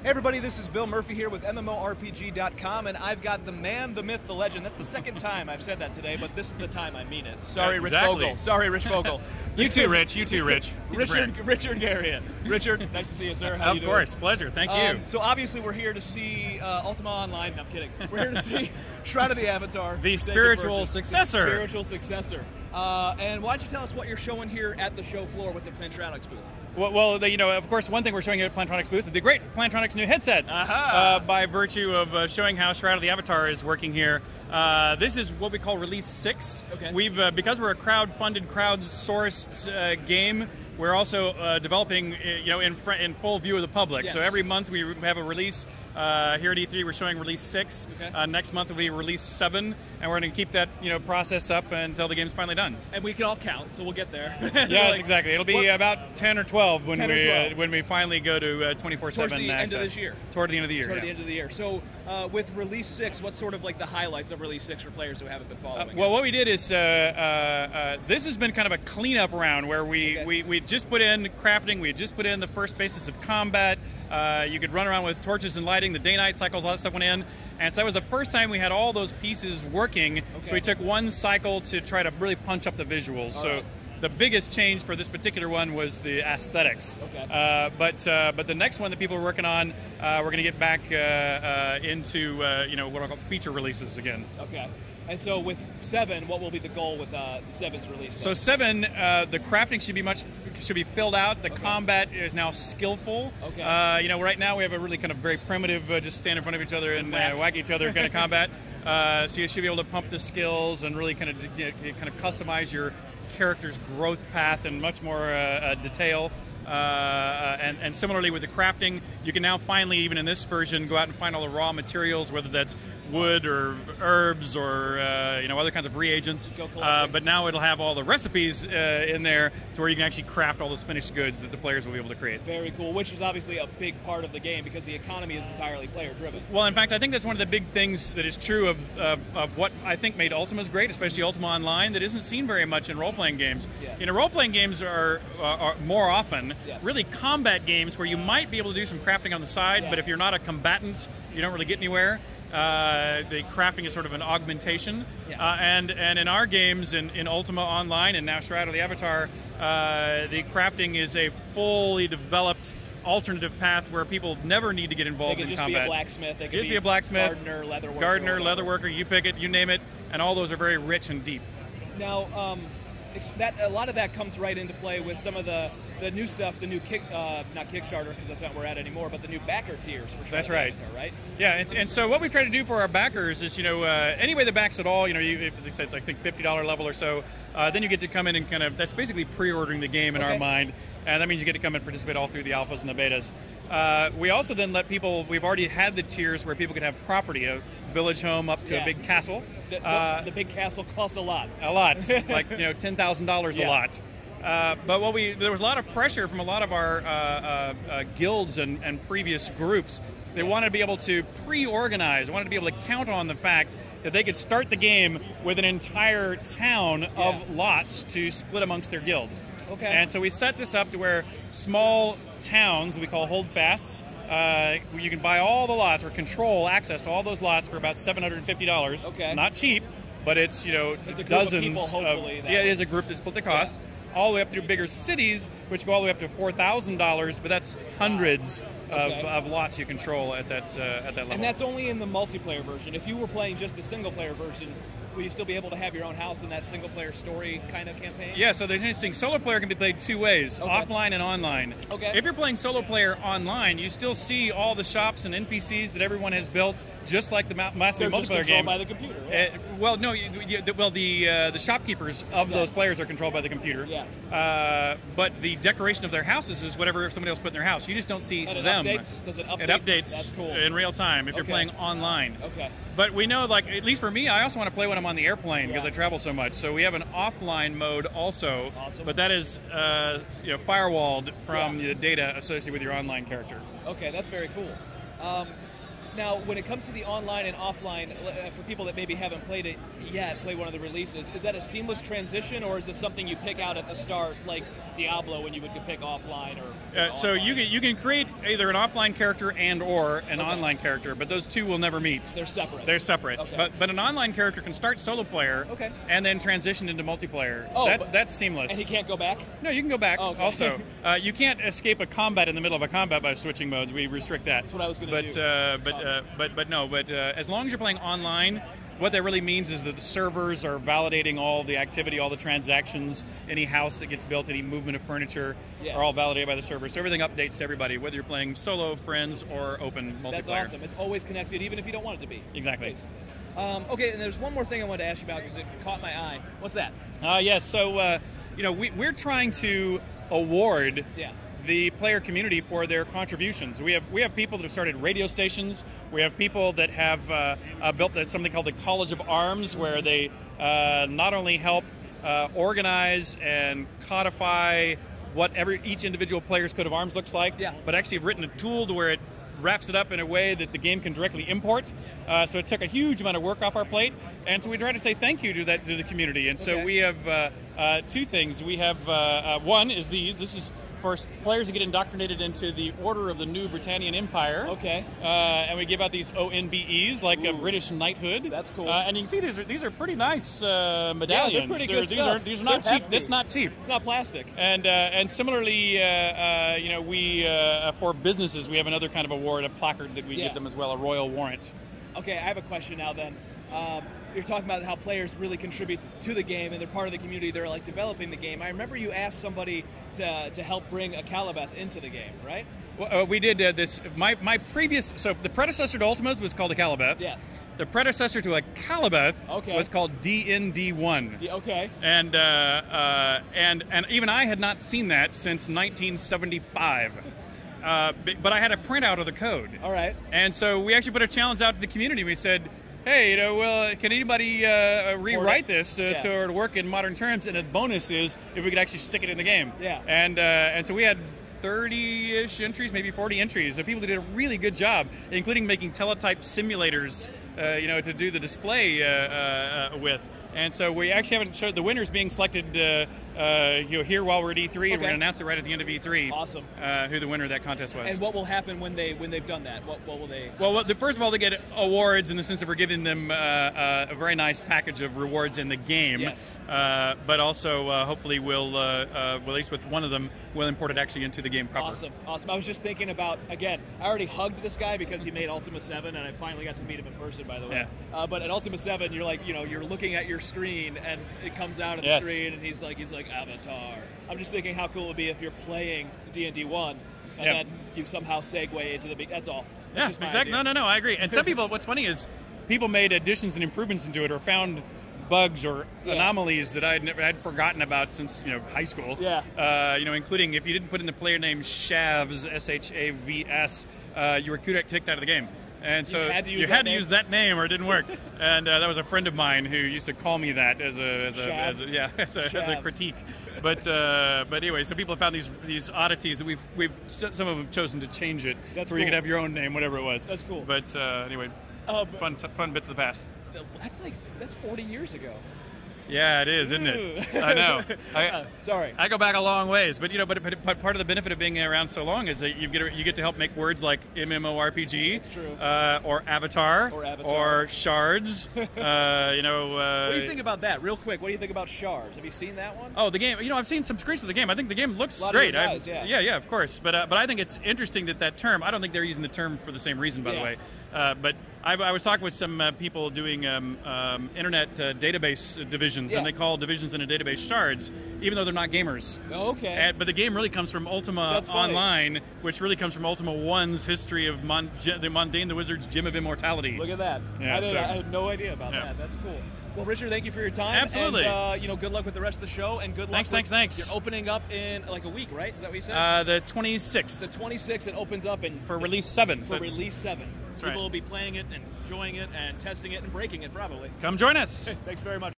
Hey everybody, this is Bill Murphy here with MMORPG.com, and I've got the man, the myth, the legend. That's the second time I've said that today, but this is the time I mean it. Sorry, Rich Vogel. Sorry, Rich Vogel. You too, Rich. You too, Rich. Richard Garriott. Richard, nice to see you, sir. How you doing? Of course, pleasure. Thank you. So obviously we're here to see Ultima Online. No, I'm kidding. We're here to see Shroud of the Avatar. The spiritual successor. The spiritual successor. And why don't you tell us what you're showing here at the show floor with the Plantronics booth? Well, of course, one thing we're showing here at Plantronics booth is the great Plantronics new headsets. By virtue of showing how Shroud of the Avatar is working here. This is what we call Release 6. Okay. We've because we're a crowd-funded, crowd-sourced game. We're also developing, in full view of the public. Yes. So every month we have a release. Here at E3, we're showing Release 6. Okay. Next month will be Release 7, and we're going to keep that process up until the game's finally done. And we can all count, so we'll get there. Yes, exactly. It'll be about 10 or 12 when 10 or 12. When we finally go to 24/7 access. Towards the end of this year. Toward the end of the year. Toward the end of the year. So with Release 6, what's sort of like the highlights of Release 6 for players who haven't been following? Well, what we did is this has been kind of a cleanup round where we just put in crafting, we just put in the first basis of combat. You could run around with torches and lighting, the day-night cycles, all that stuff went in. And so that was the first time we had all those pieces working. Okay. So we took one cycle to try to really punch up the visuals. So the biggest change for this particular one was the aesthetics. Okay. But the next one that people are working on, we're going to get back into what I call feature releases again. Okay. And so with 7, what will be the goal with the 7's release? So 7, the crafting should be filled out. The combat is now skillful. Okay. Right now we have a really kind of very primitive, just stand in front of each other and whack each other kind of combat. So you should be able to pump the skills and really kind of customize your character's growth path in much more detail. And similarly with the crafting, you can now finally, even in this version, go out and find all the raw materials, whether that's wood or herbs or other kinds of reagents. But now it'll have all the recipes in there to where you can actually craft all those finished goods that the players will be able to create. Very cool, which is obviously a big part of the game because the economy is entirely player-driven. Well, in fact, I think that's one of the big things that is true of what I think made Ultima's great, especially Ultima Online, that isn't seen very much in role-playing games. Yeah. Role-playing games are more often Yes. really combat games where you might be able to do some crafting on the side, but if you're not a combatant, you don't really get anywhere. The crafting is sort of an augmentation. Yeah. And in our games, in Ultima Online and now Shroud of the Avatar, the crafting is a fully developed alternative path where people never need to get involved in combat. They can just be a blacksmith. They can just be a blacksmith, gardener, leatherworker, you pick it, you name it, and all those are very rich and deep. Now, a lot of that comes right into play with some of the new stuff, the new not Kickstarter because that's not where we're at anymore, but the new backer tiers for Shroud. That's right. Avatar, right? Yeah, and so what we try to do for our backers is, anybody that backs at all, if it's at, I think, $50 level or so, then you get to come in and that's basically pre-ordering the game in our mind, and that means you get to come and participate all through the alphas and the betas. We also then let people, we've already had the tiers where people can have property, a village home up to a big castle. The big castle costs a lot. A lot, like $10,000 a lot. But there was a lot of pressure from a lot of our guilds and previous groups. They wanted to be able to pre-organize, wanted to be able to count on the fact that they could start the game with an entire town of lots to split amongst their guild. Okay. And so we set this up to where small towns, we call holdfasts, you can buy all the lots or control access to all those lots for about $750. Okay. Not cheap, but it's it's a dozens group of people, hopefully. it is a group that split the cost. All the way up through bigger cities, which go all the way up to $4,000, but that's hundreds of lots you control at that level. And that's only in the multiplayer version. If you were playing just the single-player version, will you still be able to have your own house in that single-player story kind of campaign? Yeah, so there's interesting. Solo player can be played two ways, offline and online. Okay. If you're playing solo player online, you still see all the shops and NPCs that everyone has built, just like the massively multiplayer game. By the computer. The shopkeepers of those players are controlled by the computer. Yeah. But the decoration of their houses is whatever somebody else put in their house. You just don't see and it them. Updates? Does it update? It updates That's cool. in real time if you're playing online. Okay. But we know, like, at least for me, I also want to play when I'm on the airplane because I travel so much. So we have an offline mode also. Awesome. But that is firewalled from the data associated with your online character. Okay, that's very cool. Now, when it comes to the online and offline, for people that maybe haven't played it yet, play one of the releases, is that a seamless transition, or is it something you pick out at the start, like Diablo, when you would pick offline or? So you can create either an offline character and or an online character, but those two will never meet. They're separate. They're separate. Okay. But an online character can start solo player and then transition into multiplayer. Oh, that's seamless. And he can't go back? No, you can go back. Oh, okay. Also, you can't escape a combat in the middle of a combat by switching modes. We restrict that. That's what I was going to do. But as long as you're playing online, what that really means is that the servers are validating all the activity, all the transactions, any house that gets built, any movement of furniture are all validated by the server. So everything updates to everybody, whether you're playing solo, friends, or open multiplayer. That's awesome. It's always connected, even if you don't want it to be. Exactly. Okay, and there's one more thing I wanted to ask you about because it caught my eye. What's that? Yes. So, we're trying to award the player community for their contributions. We have people that have started radio stations. We have people that have built something called the College of Arms, where they not only help organize and codify what each individual player's coat of arms looks like, but actually have written a tool to where it wraps it up in a way that the game can directly import. So it took a huge amount of work off our plate, and so we try to say thank you to the community. And so we have two things. We have one is these. This is for players to get indoctrinated into the Order of the New Britannian Empire. Okay. And we give out these ONBEs, like a British knighthood. That's cool. And you can see these are pretty nice medallions. Yeah, they're pretty good stuff. These are not cheap. This is not cheap. It's not plastic. And similarly, we for businesses, we have another kind of award, a placard that we give them as well, a royal warrant. Okay, I have a question now then. You're talking about how players really contribute to the game and they're part of the community. They're like developing the game. I remember you asked somebody to help bring a Calibeth into the game, right? Well, we did this. My previous, so the predecessor to Ultimas was called a Calibeth. Yeah. The predecessor to a Calibeth was called DND1. Okay. And even I had not seen that since 1975. But I had a printout of the code. All right. And so we actually put a challenge out to the community. We said, hey, can anybody rewrite this to work in modern terms? And the bonus is if we could actually stick it in the game. Yeah. And so we had 30-ish entries, maybe 40 entries. So people that did a really good job, including making teletype simulators, to do the display with. And so we actually haven't showed the winners being selected here while we're at E3, and we're going to announce it right at the end of E3. Awesome. Who the winner of that contest was. And what will happen when they've done that? What will they? Well, first of all, they get awards in the sense that we're giving them a very nice package of rewards in the game. Yes. But also, hopefully, we'll at least with one of them, we'll import it actually into the game proper. Awesome. I was just thinking about, again, I already hugged this guy because he made Ultima 7, and I finally got to meet him in person, by the way. Yeah. But at Ultima 7, you're like, you're looking at your screen, and it comes out on the screen, and he's like Avatar. I'm just thinking how cool it would be if you're playing D&D 1, and then you somehow segue into the big. That's all. That's exactly. No, I agree. And some people, what's funny is people made additions and improvements into it, or found bugs or anomalies that I'd forgotten about since high school. Yeah. Including if you didn't put in the player name Shavs, SHAVS, you were kicked out of the game. And so you had to use that name or it didn't work. And that was a friend of mine who used to call me that as a critique. But anyway, so people have found these oddities that we've some of them chosen to change it where you could have your own name, whatever it was. That's cool. But anyway, fun bits of the past. That's 40 years ago. Yeah, it is, isn't it? I know. Sorry. I go back a long ways, but but part of the benefit of being around so long is that you get to help make words like MMORPG, that's true. Or Avatar, or Shards. What do you think about that, real quick? What do you think about Shards? Have you seen that one? Oh, the game. I've seen some screens of the game. I think the game looks great. Yeah, of course. But I think it's interesting that term. I don't think they're using the term for the same reason, by the way. But I was talking with some people doing internet database divisions, and they call divisions in a database shards, even though they're not gamers. Oh, okay. But the game really comes from Ultima Online, which really comes from Ultima 1's history of the Mundane the Wizard's Gem of Immortality. Look at that. Yeah, I had no idea about that. That's cool. Well, Richard, thank you for your time. Absolutely. And, good luck with the rest of the show, and good luck. Thanks. You're opening up in like a week, right? Is that what you said? The 26th. The 26th, it opens up for Release 7. Release 7. That's People will be playing it and enjoying it and testing it and breaking it, probably. Come join us. Thanks very much.